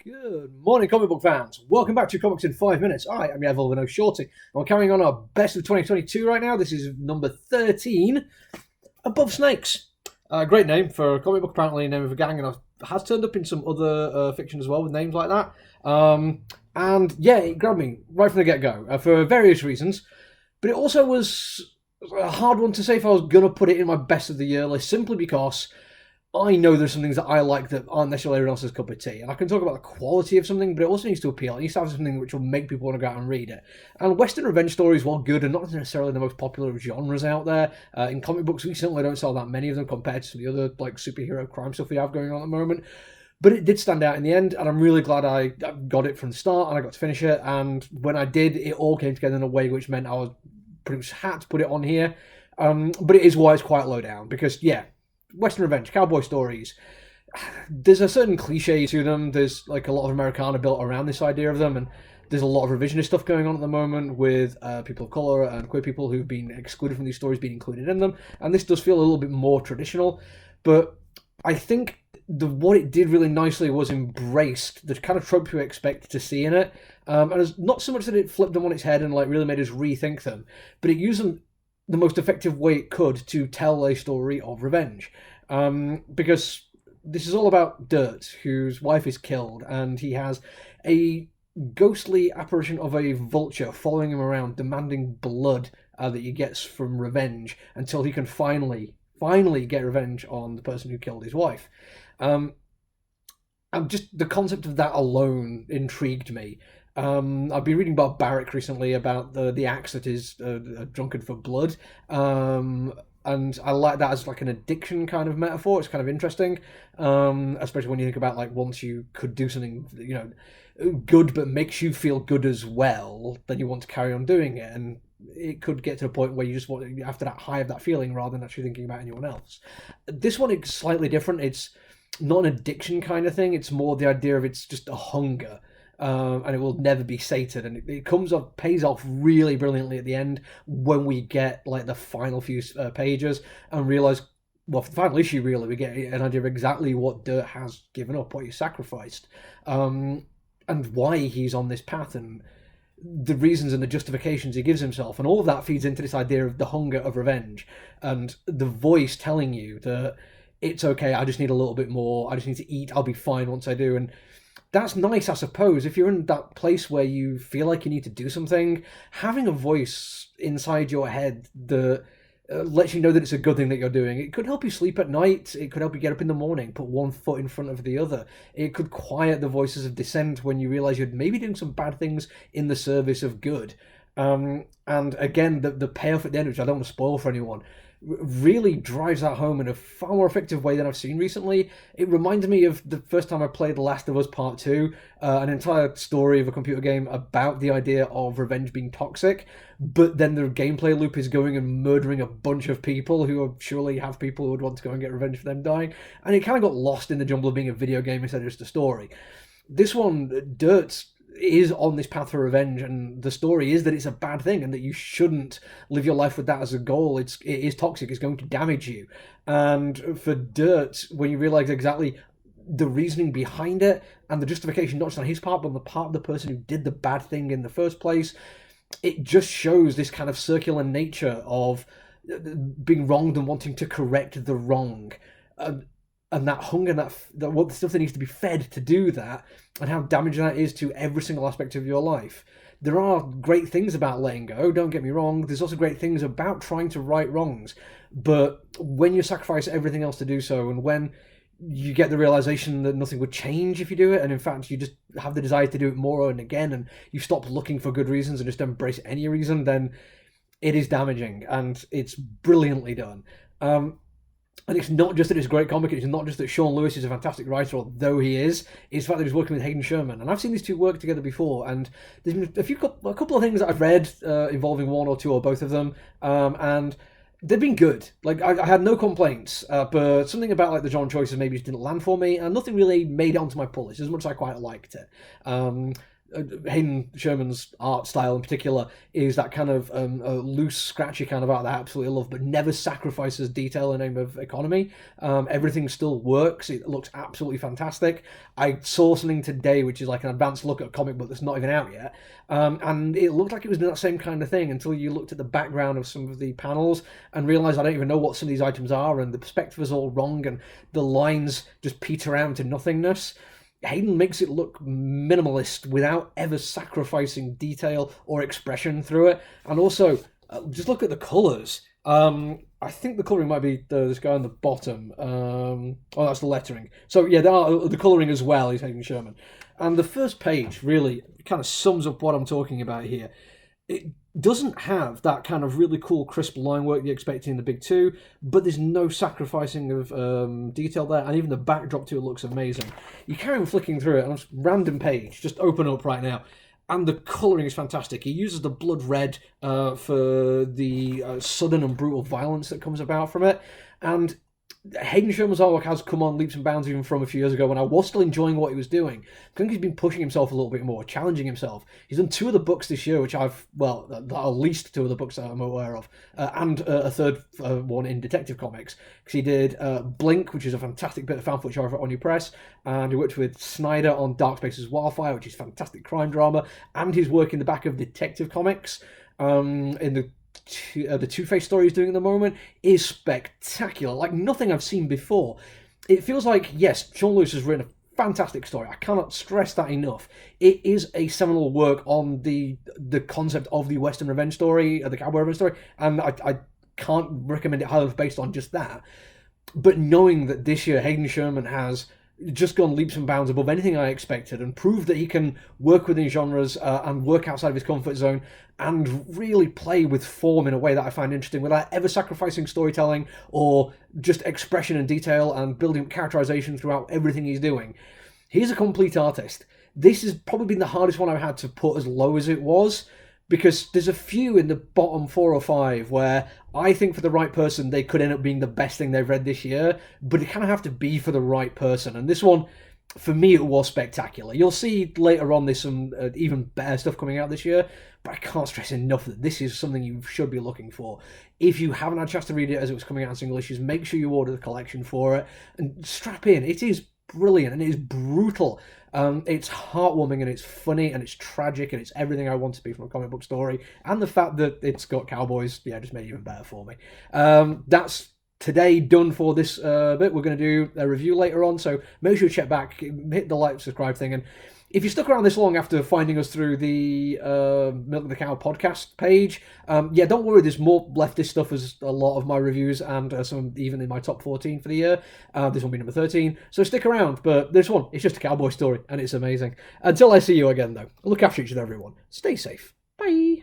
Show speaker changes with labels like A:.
A: Good morning, comic book fans. Welcome back to Comics in 5 Minutes. I am your Evolvino Shorty. And we're carrying on our best of 2022 right now. This is number 13, Above Snakes. Great name for a comic book, apparently, name of a gang, and it has turned up in some other fiction as well with names like that. And yeah, it grabbed me right from the get-go for various reasons. But it also was a hard one to say if I was going to put it in my best of the year list, simply because I know there's some things that I like that aren't necessarily everyone else's cup of tea. And I can talk about the quality of something, but it also needs to appeal. It needs to have something which will make people want to go out and read it. And Western revenge stories, while good, are not necessarily the most popular of genres out there. In comic books, we certainly don't sell that many of them compared to the other like superhero crime stuff we have going on at the moment. But it did stand out in the end, and I'm really glad I got it from the start and I got to finish it. And when I did, it all came together in a way which meant I was pretty much had to put it on here. But it is why it's quite low down, because, yeah, Western revenge, cowboy stories. There's a certain cliche to them. There's like a lot of Americana built around this idea of them, and there's a lot of revisionist stuff going on at the moment with people of color and queer people who've been excluded from these stories being included in them. And this does feel a little bit more traditional, but I think what it did really nicely was embraced the kind of trope you expect to see in it. And it's not so much that it flipped them on its head and like really made us rethink them, but it used them the most effective way it could to tell a story of revenge. Because this is all about Dirt, whose wife is killed, and he has a ghostly apparition of a vulture following him around, demanding blood that he gets from revenge until he can finally get revenge on the person who killed his wife. And just the concept of that alone intrigued me. I've been reading about Barrick recently about the axe that is drunken for blood, and I like that as like an addiction kind of metaphor. It's kind of interesting, especially when you think about like once you could do something, good but makes you feel good as well, then you want to carry on doing it, and it could get to a point where you just want after that high of that feeling rather than actually thinking about anyone else. This one is slightly different. It's not an addiction kind of thing. It's more the idea of it's just a hunger. And it will never be sated, and it pays off really brilliantly at the end when we get like the final few pages and realize, well, for the final issue, really, we get an idea of exactly what Dirt has given up, what he sacrificed, and why he's on this path, and the reasons and the justifications he gives himself, and all of that feeds into this idea of the hunger of revenge, and the voice telling you that it's okay, I just need a little bit more, I just need to eat, I'll be fine once I do, and that's nice, I suppose. If you're in that place where you feel like you need to do something, having a voice inside your head that lets you know that it's a good thing that you're doing. It could help you sleep at night. It could help you get up in the morning, put one foot in front of the other. It could quiet the voices of dissent when you realize you're maybe doing some bad things in the service of good. And again, the payoff at the end, which I don't want to spoil for anyone, really drives that home in a far more effective way than I've seen recently. It reminds me of the first time I played The Last of Us Part 2, an entire story of a computer game about the idea of revenge being toxic, but then the gameplay loop is going and murdering a bunch of people who are surely have people who would want to go and get revenge for them dying, and it kind of got lost in the jumble of being a video game instead of just a story. This one, Dirt, is on this path for revenge, and the story is that it's a bad thing and that you shouldn't live your life with that as a goal. It is toxic, it's going to damage you. And for Dirt, when you realize exactly the reasoning behind it and the justification not just on his part but on the part of the person who did the bad thing in the first place, it just shows this kind of circular nature of being wronged and wanting to correct the wrong. And that hunger, that what the stuff that needs to be fed to do that, and how damaging that is to every single aspect of your life. There are great things about letting go, don't get me wrong. There's also great things about trying to right wrongs. But when you sacrifice everything else to do so, and when you get the realization that nothing would change if you do it, and in fact you just have the desire to do it more and again, and you stop looking for good reasons and just embrace any reason, then it is damaging, and it's brilliantly done. And it's not just that it's a great comic, it's not just that Sean Lewis is a fantastic writer, although he is, it's the fact that he's working with Hayden Sherman. And I've seen these two work together before, and there's been a couple of things that I've read involving one or two or both of them, and they've been good. Like, I had no complaints, but something about like the genre choices maybe just didn't land for me, and nothing really made it onto my pull list, as much as I quite liked it. Hayden Sherman's art style in particular is that kind of loose, scratchy kind of art that I absolutely love, but never sacrifices detail in the name of economy. Everything still works. It looks absolutely fantastic. I saw something today which is like an advanced look at a comic book that's not even out yet, and it looked like it was that same kind of thing until you looked at the background of some of the panels and realised I don't even know what some of these items are, and the perspective is all wrong, and the lines just peter out to nothingness. Hayden makes it look minimalist without ever sacrificing detail or expression through it. And also, just look at the colours. I think the colouring might be this guy on the bottom. Oh, that's the lettering. So yeah, the colouring as well is Hayden Sherman. And the first page really kind of sums up what I'm talking about here. It doesn't have that kind of really cool crisp line work you expect in the big two, but there's no sacrificing of detail there, and even the backdrop to it looks amazing. You carry on flicking through it, and it's a random page, just open up right now, and the colouring is fantastic. He uses the blood red for the sudden and brutal violence that comes about from it, and Hayden Sherman's artwork has come on leaps and bounds even from a few years ago when I was still enjoying what he was doing. I think he's been pushing himself a little bit more, challenging himself. He's done 2 of the books this year, which at least 2 of the books that I'm aware of, and a third one in Detective Comics. Because he did Blink, which is a fantastic bit of fan footage over on New Press, and he worked with Snyder on Dark Spaces Wildfire, which is fantastic crime drama, and he's working the back of Detective Comics in the Two-Face story he's doing at the moment is spectacular, like nothing I've seen before. It feels like, yes, Sean Lewis has written a fantastic story. I cannot stress that enough. It is a seminal work on the concept of the Western revenge story, the cowboy revenge story, and I can't recommend it highly based on just that. But knowing that this year Hayden Sherman has just gone leaps and bounds above anything I expected and proved that he can work within genres and work outside of his comfort zone and really play with form in a way that I find interesting without ever sacrificing storytelling or just expression and detail and building characterization throughout everything he's doing. He's a complete artist. This has probably been the hardest one I've had to put as low as it was, because there's a few in the bottom 4 or 5 where I think for the right person they could end up being the best thing they've read this year, but it kind of have to be for the right person. And this one, for me, it was spectacular. You'll see later on there's some even better stuff coming out this year, but I can't stress enough that this is something you should be looking for. If you haven't had a chance to read it as it was coming out in single issues, make sure you order the collection for it and strap in. It is brilliant and it is brutal. It's heartwarming and it's funny and it's tragic and it's everything I want to be from a comic book story. And the fact that it's got cowboys, just made it even better for me. That's today done for this bit. We're going to do a review later on, so make sure you check back, hit the like, subscribe thing, and if you stuck around this long after finding us through the Milk the Cow podcast page, don't worry, there's more leftist stuff as a lot of my reviews and some even in my top 14 for the year. This will be number 13, so stick around, but this one, it's just a cowboy story, and it's amazing. Until I see you again, though, look after each other, everyone. Stay safe. Bye.